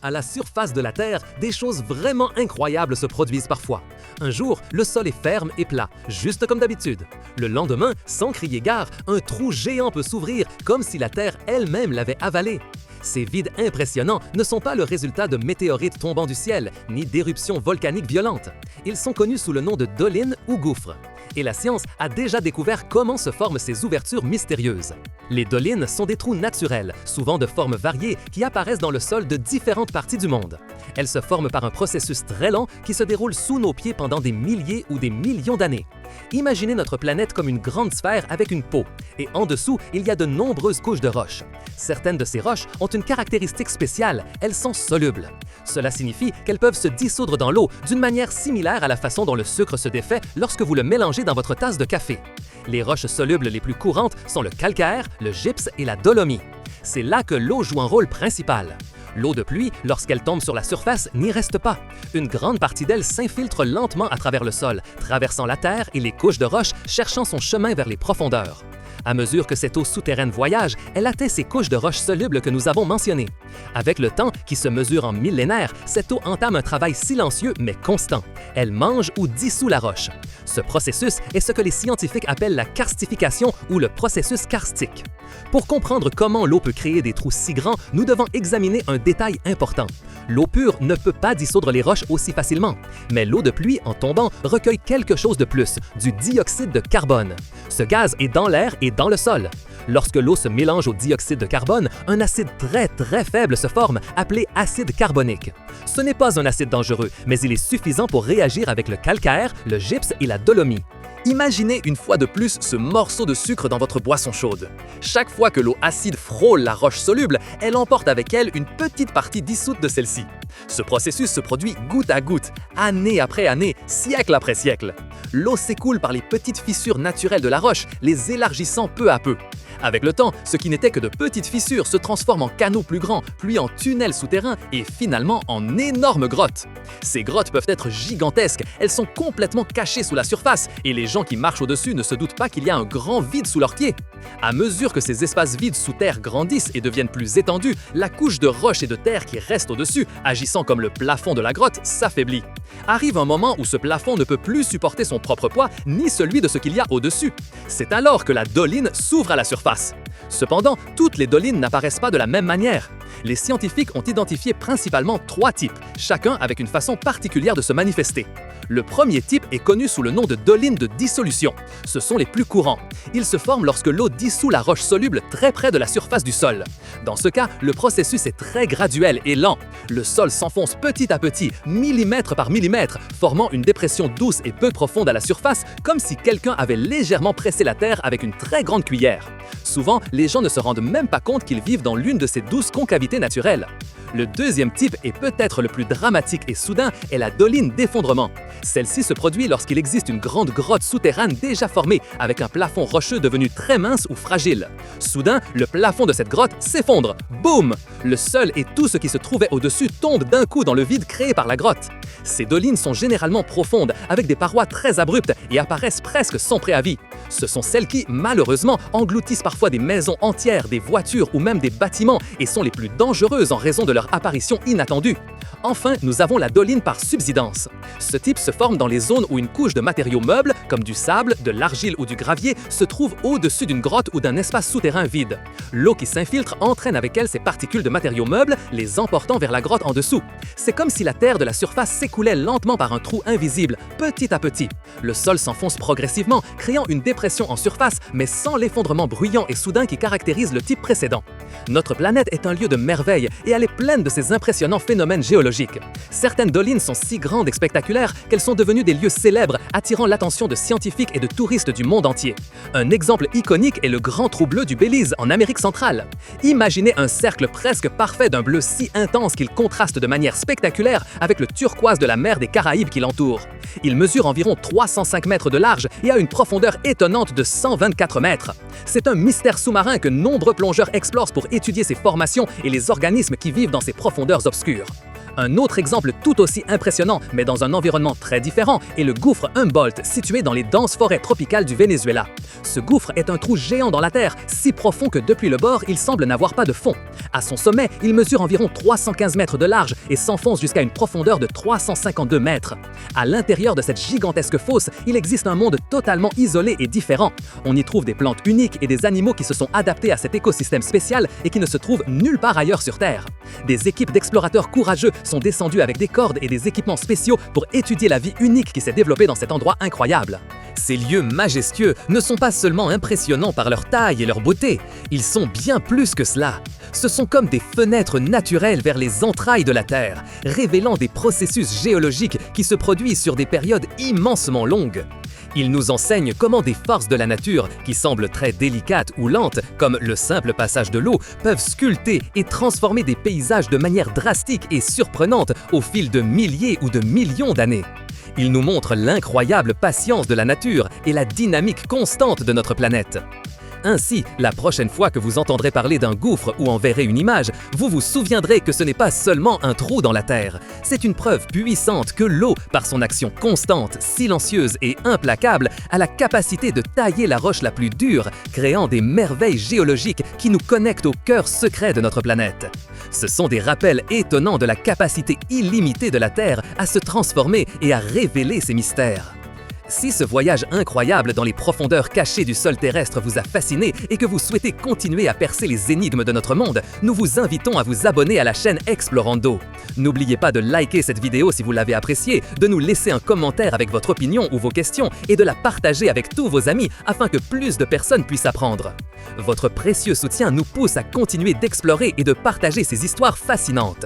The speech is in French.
À la surface de la Terre, des choses vraiment incroyables se produisent parfois. Un jour, le sol est ferme et plat, juste comme d'habitude. Le lendemain, sans crier gare, un trou géant peut s'ouvrir comme si la Terre elle-même l'avait avalé. Ces vides impressionnants ne sont pas le résultat de météorites tombant du ciel, ni d'éruptions volcaniques violentes. Ils sont connus sous le nom de dolines ou gouffres. Et la science a déjà découvert comment se forment ces ouvertures mystérieuses. Les dolines sont des trous naturels, souvent de formes variées, qui apparaissent dans le sol de différentes parties du monde. Elles se forment par un processus très lent qui se déroule sous nos pieds pendant des milliers ou des millions d'années. Imaginez notre planète comme une grande sphère avec une peau, et en dessous, il y a de nombreuses couches de roches. Certaines de ces roches ont une caractéristique spéciale, elles sont solubles. Cela signifie qu'elles peuvent se dissoudre dans l'eau d'une manière similaire à la façon dont le sucre se défait lorsque vous le mélangez dans votre tasse de café. Les roches solubles les plus courantes sont le calcaire, le gypse et la dolomie. C'est là que l'eau joue un rôle principal. L'eau de pluie, lorsqu'elle tombe sur la surface, n'y reste pas. Une grande partie d'elle s'infiltre lentement à travers le sol, traversant la terre et les couches de roches, cherchant son chemin vers les profondeurs. À mesure que cette eau souterraine voyage, elle atteint ces couches de roches solubles que nous avons mentionnées. Avec le temps, qui se mesure en millénaires, cette eau entame un travail silencieux mais constant. Elle mange ou dissout la roche. Ce processus est ce que les scientifiques appellent la karstification ou le processus karstique. Pour comprendre comment l'eau peut créer des trous si grands, nous devons examiner un détail important. L'eau pure ne peut pas dissoudre les roches aussi facilement, mais l'eau de pluie, en tombant, recueille quelque chose de plus, du dioxyde de carbone. Ce gaz est dans l'air et dans le sol. Lorsque l'eau se mélange au dioxyde de carbone, un acide très faible se forme, appelé acide carbonique. Ce n'est pas un acide dangereux, mais il est suffisant pour réagir avec le calcaire, le gypse et la dolomie. Imaginez une fois de plus ce morceau de sucre dans votre boisson chaude. Chaque fois que l'eau acide frôle la roche soluble, elle emporte avec elle une petite partie dissoute de celle-ci. Ce processus se produit goutte à goutte, année après année, siècle après siècle. L'eau s'écoule par les petites fissures naturelles de la roche, les élargissant peu à peu. Avec le temps, ce qui n'était que de petites fissures se transforme en canaux plus grands, puis en tunnels souterrains et finalement en énormes grottes. Ces grottes peuvent être gigantesques, elles sont complètement cachées sous la surface et les gens qui marchent au-dessus ne se doutent pas qu'il y a un grand vide sous leurs pieds. À mesure que ces espaces vides sous terre grandissent et deviennent plus étendus, la couche de roche et de terre qui reste au-dessus, agissant comme le plafond de la grotte, s'affaiblit. Arrive un moment où ce plafond ne peut plus supporter son propre poids ni celui de ce qu'il y a au-dessus. C'est alors que la doline s'ouvre à la surface. Cependant, toutes les dolines n'apparaissent pas de la même manière. Les scientifiques ont identifié principalement 3 types, chacun avec une façon particulière de se manifester. Le premier type est connu sous le nom de doline de dissolution. Ce sont les plus courants. Ils se forment lorsque l'eau dissout la roche soluble très près de la surface du sol. Dans ce cas, le processus est très graduel et lent. Le sol s'enfonce petit à petit, millimètre par millimètre, formant une dépression douce et peu profonde à la surface, comme si quelqu'un avait légèrement pressé la terre avec une très grande cuillère. Souvent, les gens ne se rendent même pas compte qu'ils vivent dans l'une de ces douces concavités naturelles. Le deuxième type, et peut-être le plus dramatique et soudain, est la doline d'effondrement. Celle-ci se produit lorsqu'il existe une grande grotte souterraine déjà formée, avec un plafond rocheux devenu très mince ou fragile. Soudain, le plafond de cette grotte s'effondre. Boum! Le sol et tout ce qui se trouvait au-dessus tombent d'un coup dans le vide créé par la grotte. Ces dolines sont généralement profondes, avec des parois très abruptes et apparaissent presque sans préavis. Ce sont celles qui, malheureusement, engloutissent parfois des maisons entières, des voitures ou même des bâtiments et sont les plus dangereuses en raison de leur apparition inattendue. Enfin, nous avons la doline par subsidence. Ce type se forme dans les zones où une couche de matériaux meubles, comme du sable, de l'argile ou du gravier, se trouve au-dessus d'une grotte ou d'un espace souterrain vide. L'eau qui s'infiltre entraîne avec elle ces particules de matériaux meubles, les emportant vers la grotte en dessous. C'est comme si la terre de la surface s'écoulait lentement par un trou invisible, petit à petit. Le sol s'enfonce progressivement, créant une dépression en surface, mais sans l'effondrement bruyant et soudain qui caractérise le type précédent. Notre planète est un lieu de merveille et elle est pleine de ces impressionnants phénomènes géologiques. Certaines dolines sont si grandes et spectaculaires qu'elles sont devenues des lieux célèbres, attirant l'attention de scientifiques et de touristes du monde entier. Un exemple iconique est le Grand Trou bleu du Belize, en Amérique centrale. Imaginez un cercle presque parfait d'un bleu si intense qu'il contraste de manière spectaculaire avec le turquoise de la mer des Caraïbes qui l'entoure. Il mesure environ 305 mètres de large et a une profondeur étonnante de 124 mètres. C'est un mystère sous-marin que nombreux plongeurs explorent pour étudier ses formations et les organismes qui vivent dans ces profondeurs obscures. Un autre exemple tout aussi impressionnant, mais dans un environnement très différent, est le gouffre Humboldt, situé dans les denses forêts tropicales du Venezuela. Ce gouffre est un trou géant dans la terre, si profond que depuis le bord, il semble n'avoir pas de fond. À son sommet, il mesure environ 315 mètres de large et s'enfonce jusqu'à une profondeur de 352 mètres. À l'intérieur de cette gigantesque fosse, il existe un monde totalement isolé et différent. On y trouve des plantes uniques et des animaux qui se sont adaptés à cet écosystème spécial et qui ne se trouvent nulle part ailleurs sur Terre. Des équipes d'explorateurs courageux sont descendues avec des cordes et des équipements spéciaux pour étudier la vie unique qui s'est développée dans cet endroit incroyable. Ces lieux majestueux ne sont pas seulement impressionnants par leur taille et leur beauté, ils sont bien plus que cela. Ce sont comme des fenêtres naturelles vers les entrailles de la Terre, révélant des processus géologiques qui se produisent sur des périodes immensement longues. Ils nous enseignent comment des forces de la nature, qui semblent très délicates ou lentes, comme le simple passage de l'eau, peuvent sculpter et transformer des paysages de manière drastique et surprenante au fil de milliers ou de millions d'années. Ils nous montrent l'incroyable patience de la nature et la dynamique constante de notre planète. Ainsi, la prochaine fois que vous entendrez parler d'un gouffre ou en verrez une image, vous vous souviendrez que ce n'est pas seulement un trou dans la terre. C'est une preuve puissante que l'eau, par son action constante, silencieuse et implacable, a la capacité de tailler la roche la plus dure, créant des merveilles géologiques qui nous connectent au cœur secret de notre planète. Ce sont des rappels étonnants de la capacité illimitée de la Terre à se transformer et à révéler ses mystères. Si ce voyage incroyable dans les profondeurs cachées du sol terrestre vous a fasciné et que vous souhaitez continuer à percer les énigmes de notre monde, nous vous invitons à vous abonner à la chaîne Explorando. N'oubliez pas de liker cette vidéo si vous l'avez appréciée, de nous laisser un commentaire avec votre opinion ou vos questions et de la partager avec tous vos amis afin que plus de personnes puissent apprendre. Votre précieux soutien nous pousse à continuer d'explorer et de partager ces histoires fascinantes.